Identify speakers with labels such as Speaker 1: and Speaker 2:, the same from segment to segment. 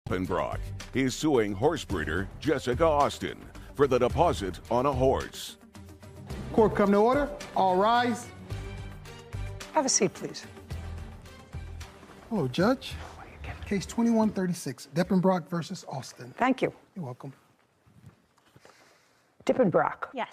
Speaker 1: Brock is suing horse breeder Jessica Austin for the deposit on a horse.
Speaker 2: Court come to order. All rise.
Speaker 3: Have a seat, please.
Speaker 2: Hello, Judge. Case 2136, Dippenbrock versus Austin.
Speaker 3: Thank you.
Speaker 2: You're welcome.
Speaker 3: Dippenbrock.
Speaker 4: Yes.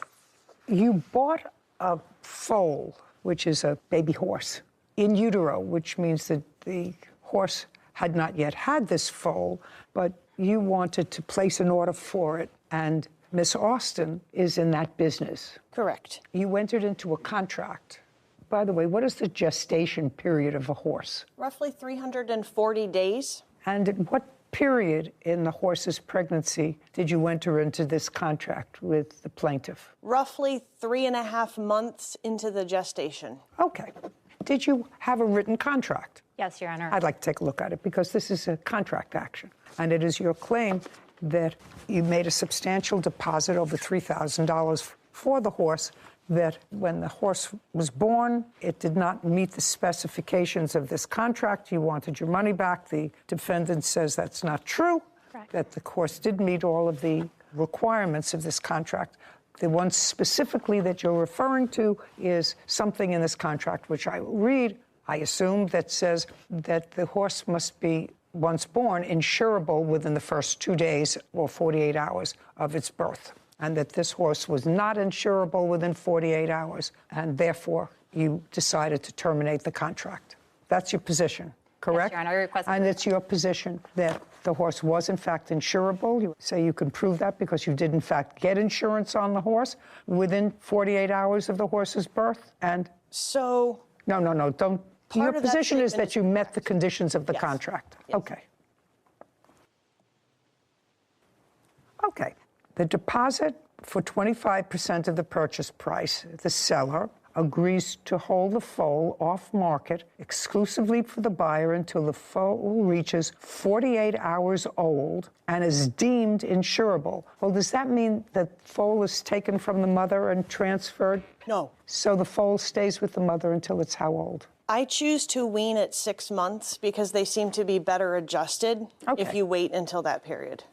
Speaker 3: You bought a foal, which is a baby horse, in utero, which means that the horse had not yet had this foal, but you wanted to place an order for it, and Miss Austin is in that business.
Speaker 4: Correct.
Speaker 3: You entered into a contract. By the way, what is the gestation period of a horse?
Speaker 4: Roughly 340 days.
Speaker 3: And at what period in the horse's pregnancy did you enter into this contract with the plaintiff?
Speaker 4: Roughly 3.5 months into the gestation.
Speaker 3: Okay. Did you have a written contract?
Speaker 4: Yes, Your Honor.
Speaker 3: I'd like to take a look at it because this is a contract action. And it is your claim that you made a substantial deposit, over $3,000, for the horse, that when the horse was born, it did not meet the specifications of this contract. You wanted your money back. The defendant says that's not true,
Speaker 4: Correct.
Speaker 3: that the horse did meet all of the requirements of this contract. The one specifically that you're referring to is something in this contract, which I will read, I assume, that says that the horse must be, once born, insurable within the first 2 days or 48 hours of its birth, and that this horse was not insurable within 48 hours, and therefore you decided to terminate the contract. That's your position, correct?
Speaker 4: Yes, Your Honor. I request-
Speaker 3: And it's your position that the horse was, in fact, insurable. You say you can prove that because you did, in fact, get insurance on the horse within 48 hours of the horse's birth? And
Speaker 4: So...
Speaker 3: no, don't.
Speaker 4: Part
Speaker 3: Your
Speaker 4: of that
Speaker 3: position is
Speaker 4: statement
Speaker 3: that you met the conditions of the
Speaker 4: Yes.
Speaker 3: contract.
Speaker 4: Yes.
Speaker 3: Okay. Okay. The deposit for 25% of the purchase price, the seller agrees to hold the foal off market exclusively for the buyer until the foal reaches 48 hours old and is deemed insurable. Well, does that mean that foal is taken from the mother and transferred?
Speaker 4: No.
Speaker 3: So the foal stays with the mother until it's how old?
Speaker 4: I choose to wean at 6 months because they seem to be better adjusted if you wait until that period.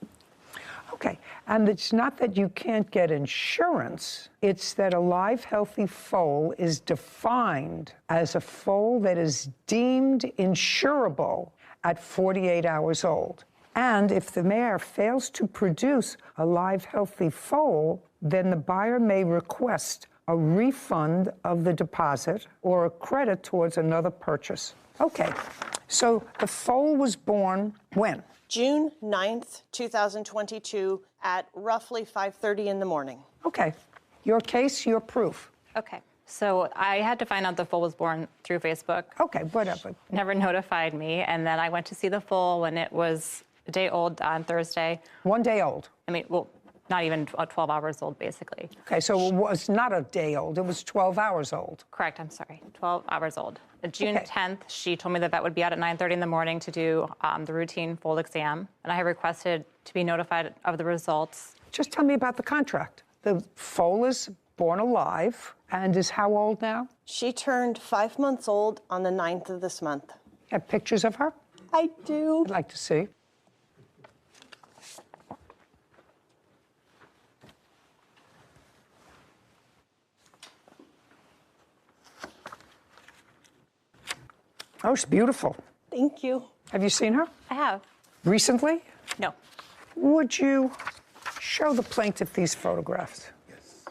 Speaker 3: Okay, and it's not that you can't get insurance, it's that a live, healthy foal is defined as a foal that is deemed insurable at 48 hours old. And if the mare fails to produce a live, healthy foal, then the buyer may request a refund of the deposit or a credit towards another purchase. Okay, so the foal was born when?
Speaker 4: June 9th, 2022 at roughly 5:30 in the morning.
Speaker 3: Okay, your case, your proof.
Speaker 5: Okay, so I had to find out the foal was born through Facebook.
Speaker 3: Okay, whatever.
Speaker 5: Never notified me, and then I went to see the foal when it was a day old on Thursday.
Speaker 3: 1 day old.
Speaker 5: I mean, well, not even 12 hours old, basically.
Speaker 3: Okay, so it was not a day old, it was 12 hours old.
Speaker 5: Correct, I'm sorry, 12 hours old. June
Speaker 3: Okay.
Speaker 5: 10th, she told me the vet would be out at 9:30 in the morning to do the routine foal exam, and I had requested to be notified of the results.
Speaker 3: Just tell me about the contract. The foal is born alive and is how old now?
Speaker 4: She turned 5 months old on the 9th of this month.
Speaker 3: Have pictures of her?
Speaker 4: I do.
Speaker 3: I'd like to see. Oh, she's beautiful.
Speaker 4: Thank you.
Speaker 3: Have you seen her
Speaker 5: I have.
Speaker 3: recently?
Speaker 5: No.
Speaker 3: Would you show the plaintiff these photographs?
Speaker 2: Yes.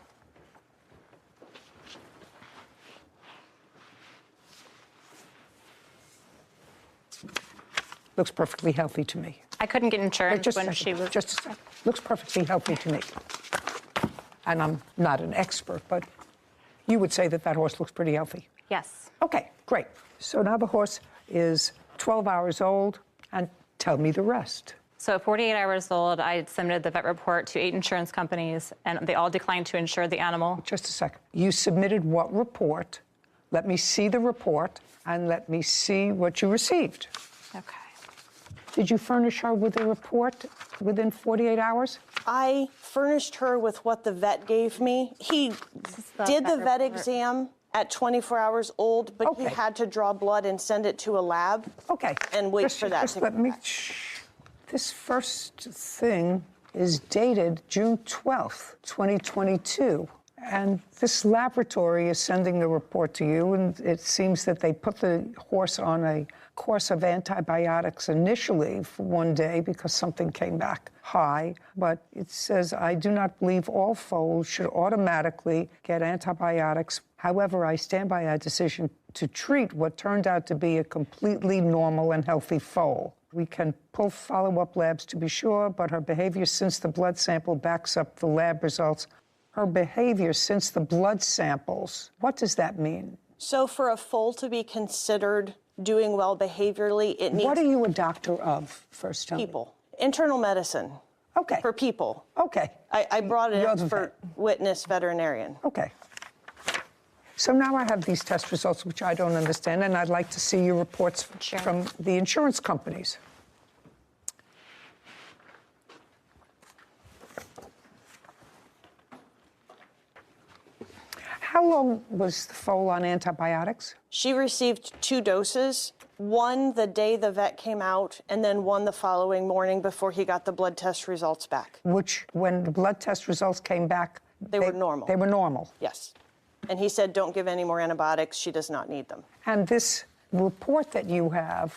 Speaker 3: Looks perfectly healthy to me.
Speaker 5: I couldn't get insurance
Speaker 3: Just a
Speaker 5: when
Speaker 3: second,
Speaker 5: she was...
Speaker 3: just a second. Looks perfectly healthy to me. And I'm not an expert, but you would say that that horse looks pretty healthy.
Speaker 5: Yes.
Speaker 3: Okay, great. So now the horse is 12 hours old, and tell me the rest.
Speaker 5: So at 48 hours old, I submitted the vet report to 8 insurance companies, and they all declined to insure the animal.
Speaker 3: Just a second. You submitted what report? Let me see the report, and let me see what you received.
Speaker 5: Okay.
Speaker 3: Did you furnish her with a report within 48 hours?
Speaker 4: I furnished her with what the vet gave me. He did the vet exam at 24 hours old, but he
Speaker 3: Okay.
Speaker 4: had to draw blood and send it to a lab.
Speaker 3: Okay.
Speaker 4: And wait for that
Speaker 3: Just
Speaker 4: to
Speaker 3: let
Speaker 4: come
Speaker 3: me.
Speaker 4: back.
Speaker 3: This first thing is dated June 12th, 2022. And this laboratory is sending the report to you, and it seems that they put the horse on a course of antibiotics initially for one day because something came back high. But it says, I do not believe all foals should automatically get antibiotics. However, I stand by our decision to treat what turned out to be a completely normal and healthy foal. We can pull follow-up labs to be sure, but her behavior since the blood sample backs up the lab results. Her behavior since the blood samples, what does that mean?
Speaker 4: So for a foal to be considered doing well behaviorally, it needs...
Speaker 3: What are you a doctor of, first tell me?
Speaker 4: People. Internal medicine.
Speaker 3: Okay.
Speaker 4: For people.
Speaker 3: Okay.
Speaker 4: I brought an
Speaker 3: You're
Speaker 4: expert witness veterinarian.
Speaker 3: Okay. So now I have these test results, which I don't understand, and I'd like to see your reports from the insurance companies. How long was the foal on antibiotics?
Speaker 4: She received 2 doses, one the day the vet came out, and then one the following morning before he got the blood test results back.
Speaker 3: Which, when the blood test results came back,
Speaker 4: They were normal.
Speaker 3: They were normal.
Speaker 4: Yes. And he said, don't give any more antibiotics. She does not need them.
Speaker 3: And this report that you have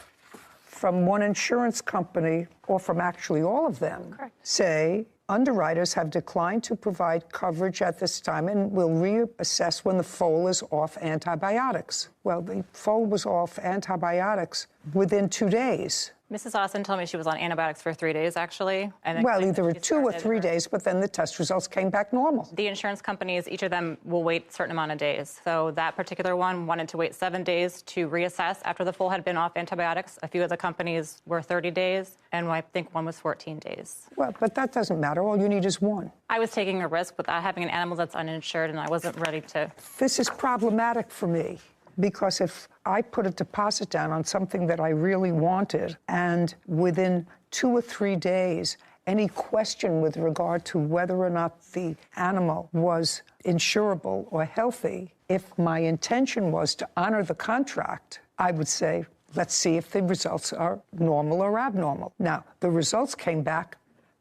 Speaker 3: from one insurance company, or from actually all of them, say underwriters have declined to provide coverage at this time and will reassess when the foal is off antibiotics. Well, the foal was off antibiotics within 2 days.
Speaker 5: Mrs. Austin told me she was on antibiotics for 3 days, actually. And
Speaker 3: Well, either 2 or 3 days, but then the test results came back normal.
Speaker 5: The insurance companies, each of them will wait a certain amount of days. So that particular one wanted to wait 7 days to reassess after the foal had been off antibiotics. A few of the companies were 30 days, and I think one was 14 days.
Speaker 3: Well, but that doesn't matter. All you need is one.
Speaker 5: I was taking a risk with having an animal that's uninsured, and I wasn't ready to.
Speaker 3: This is problematic for me, because if I put a deposit down on something that I really wanted, and within 2 or 3 days, any question with regard to whether or not the animal was insurable or healthy, if my intention was to honor the contract, I would say, let's see if the results are normal or abnormal. Now, the results came back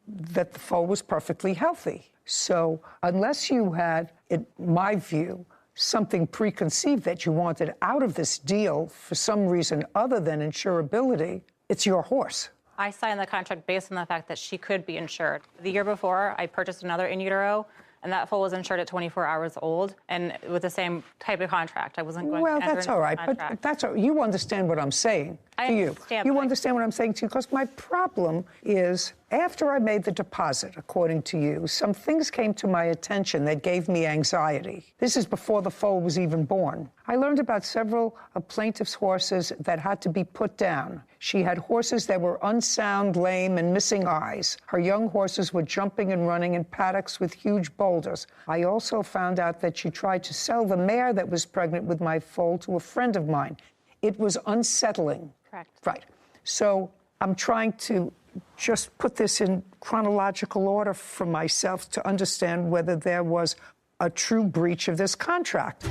Speaker 3: that the foal was perfectly healthy. So unless you had, in my view, something preconceived that you wanted out of this deal for some reason other than insurability, it's your horse.
Speaker 5: I signed the contract based on the fact that she could be insured. The year before, I purchased another in utero, and that foal was insured at 24 hours old, and with the same type of contract. I wasn't going to enter
Speaker 3: that's
Speaker 5: into
Speaker 3: all
Speaker 5: a
Speaker 3: right,
Speaker 5: contract.
Speaker 3: but that's all, you understand what I'm saying to you. You understand what I'm saying to you, because my problem is, after I made the deposit, according to you, some things came to my attention that gave me anxiety. This is before the foal was even born. I learned about several of plaintiff's horses that had to be put down. She had horses that were unsound, lame, and missing eyes. Her young horses were jumping and running in paddocks with huge boulders. I also found out that she tried to sell the mare that was pregnant with my foal to a friend of mine. It was unsettling.
Speaker 5: Correct.
Speaker 3: Right. So I'm trying to just put this in chronological order for myself to understand whether there was a true breach of this contract.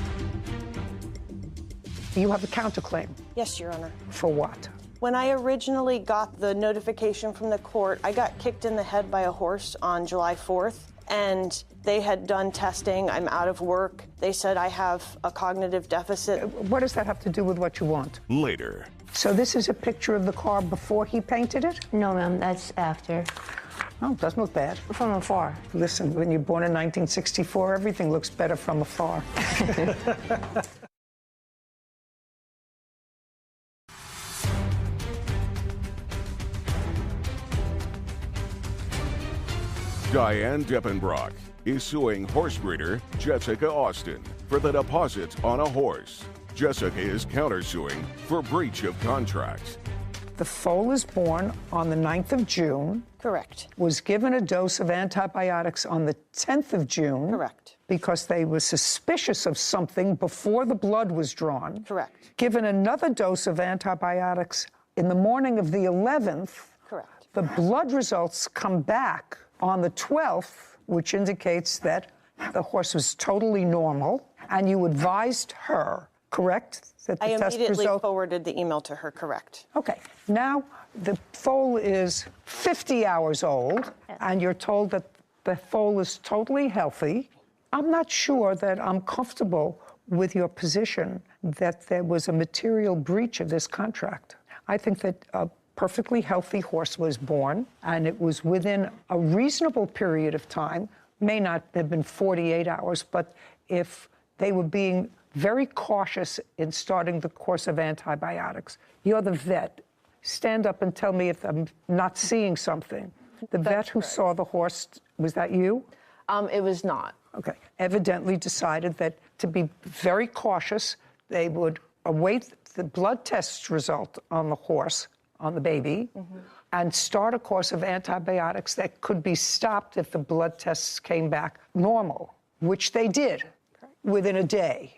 Speaker 3: You have a counterclaim.
Speaker 4: Yes, Your Honor.
Speaker 3: For what?
Speaker 4: When I originally got the notification from the court, I got kicked in the head by a horse on July 4th, and they had done testing. I'm out of work. They said I have a cognitive deficit.
Speaker 3: What does that have to do with what you want?
Speaker 1: Later.
Speaker 3: So this is a picture of the car before he painted it?
Speaker 6: No, ma'am, that's after.
Speaker 3: Oh, it doesn't look bad.
Speaker 6: From afar.
Speaker 3: Listen, when you're born in 1964, everything looks better from afar.
Speaker 1: Diane Deppenbrock is suing horse breeder Jessica Austin for the deposit on a horse. Jessica is countersuing for breach of contract.
Speaker 3: The foal is born on the 9th of June.
Speaker 4: Correct.
Speaker 3: Was given a dose of antibiotics on the 10th of June.
Speaker 4: Correct.
Speaker 3: Because they were suspicious of something before the blood was drawn.
Speaker 4: Correct.
Speaker 3: Given another dose of antibiotics in the morning of the 11th.
Speaker 4: Correct.
Speaker 3: The blood results come back on the 12th, which indicates that the horse was totally normal, and you advised her, correct? That the
Speaker 4: I
Speaker 3: test
Speaker 4: immediately
Speaker 3: result...
Speaker 4: forwarded the email to her, correct.
Speaker 3: Okay. Now, the foal is 50 hours old, and you're told that the foal is totally healthy. I'm not sure that I'm comfortable with your position that there was a material breach of this contract. I think that a perfectly healthy horse was born, and it was within a reasonable period of time, may not have been 48 hours, but if they were being very cautious in starting the course of antibiotics. You're the vet. Stand up and tell me if I'm not seeing something. The vet who saw the horse, was that you?
Speaker 4: It was not.
Speaker 3: Okay. Evidently decided that to be very cautious, they would await the blood test result on the horse, on the baby, and start a course of antibiotics that could be stopped if the blood tests came back normal, which they did within a day.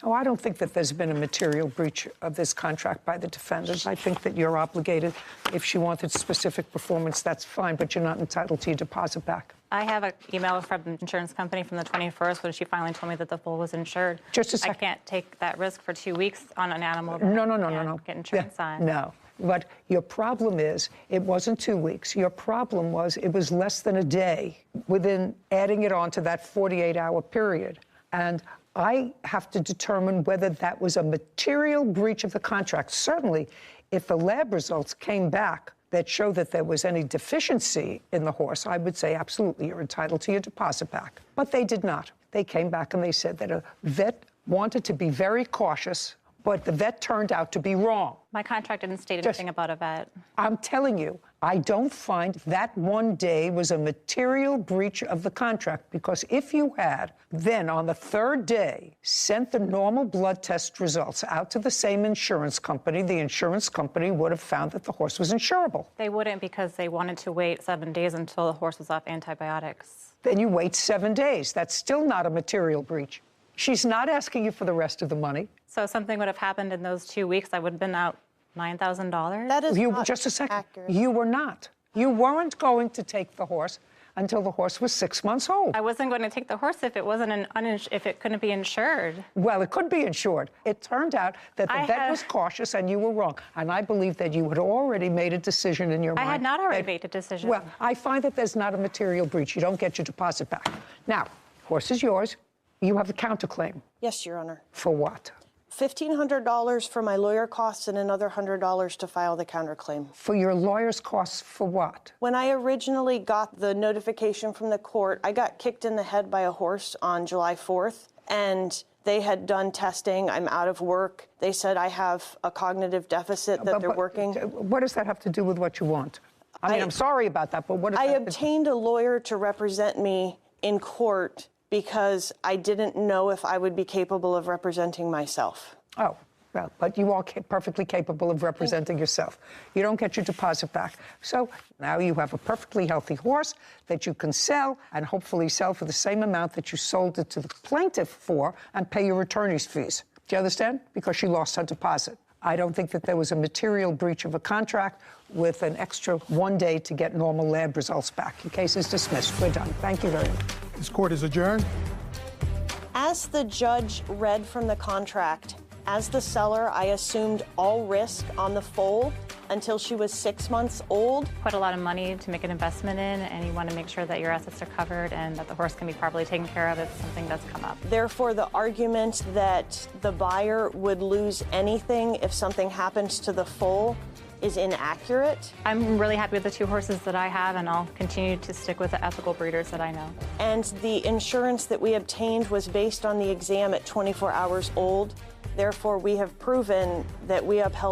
Speaker 3: Oh, I don't think that there's been a material breach of this contract by the defendants. I think that you're obligated. If she wanted specific performance, that's fine, but you're not entitled to your deposit back.
Speaker 5: I have an email from the insurance company from the 21st when she finally told me that the foal was insured.
Speaker 3: Just a second.
Speaker 5: I can't take that risk for 2 weeks on an animal.
Speaker 3: No.
Speaker 5: Get insurance on.
Speaker 3: No. But your problem is, it wasn't 2 weeks. Your problem was it was less than a day within adding it on to that 48-hour period. And I have to determine whether that was a material breach of the contract. Certainly, if the lab results came back that show that there was any deficiency in the horse, I would say absolutely you're entitled to your deposit back. But they did not. They came back and they said that a vet wanted to be very cautious, but the vet turned out to be wrong.
Speaker 5: My contract didn't state anything about a vet.
Speaker 3: I'm telling you, I don't find that one day was a material breach of the contract, because if you had then on the third day sent the normal blood test results out to the same insurance company, the insurance company would have found that the horse was insurable.
Speaker 5: They wouldn't, because they wanted to wait 7 days until the horse was off antibiotics.
Speaker 3: Then you wait 7 days. That's still not a material breach. She's not asking you for the rest of the money.
Speaker 5: So if something would have happened in those 2 weeks, I would have been out $9,000.
Speaker 4: That is not
Speaker 3: Just a second.
Speaker 4: accurate.
Speaker 3: You were not. You weren't going to take the horse until the horse was 6 months old.
Speaker 5: I wasn't going to take the horse if it wasn't if it couldn't be insured.
Speaker 3: Well, it could be insured. It turned out that the vet was cautious and you were wrong. And I believe that you had already made a decision in your mind.
Speaker 5: I had not already made a decision.
Speaker 3: Well, I find that there's not a material breach. You don't get your deposit back. Now, horse is yours. You have a counterclaim.
Speaker 4: Yes, Your Honor.
Speaker 3: For what?
Speaker 4: $1,500 for my lawyer costs and another $100 to file the counterclaim.
Speaker 3: For your lawyer's costs for what?
Speaker 4: When I originally got the notification from the court, I got kicked in the head by a horse on July 4th, and they had done testing. I'm out of work. They said I have a cognitive deficit that they're working.
Speaker 3: What does that have to do with what you want? I mean, I'm sorry about that, but what does
Speaker 4: I
Speaker 3: that
Speaker 4: obtained a lawyer to represent me in court because I didn't know if I would be capable of representing myself.
Speaker 3: Oh, well, but you are perfectly capable of representing yourself. You don't get your deposit back. So now you have a perfectly healthy horse that you can sell, and hopefully sell for the same amount that you sold it to the plaintiff for, and pay your attorney's fees. Do you understand? Because she lost her deposit. I don't think that there was a material breach of a contract with an extra 1 day to get normal lab results back. Your case is dismissed. We're done. Thank you very much.
Speaker 2: This court is adjourned.
Speaker 4: As the judge read from the contract, as the seller, I assumed all risk on the foal until she was 6 months old.
Speaker 5: Put a lot of money to make an investment in, and you want to make sure that your assets are covered and that the horse can be properly taken care of if something does come up.
Speaker 4: Therefore, the argument that the buyer would lose anything if something happens to the foal is inaccurate.
Speaker 5: I'm really happy with the 2 horses that I have, and I'll continue to stick with the ethical breeders that I know.
Speaker 4: And the insurance that we obtained was based on the exam at 24 hours old. Therefore, we have proven that we upheld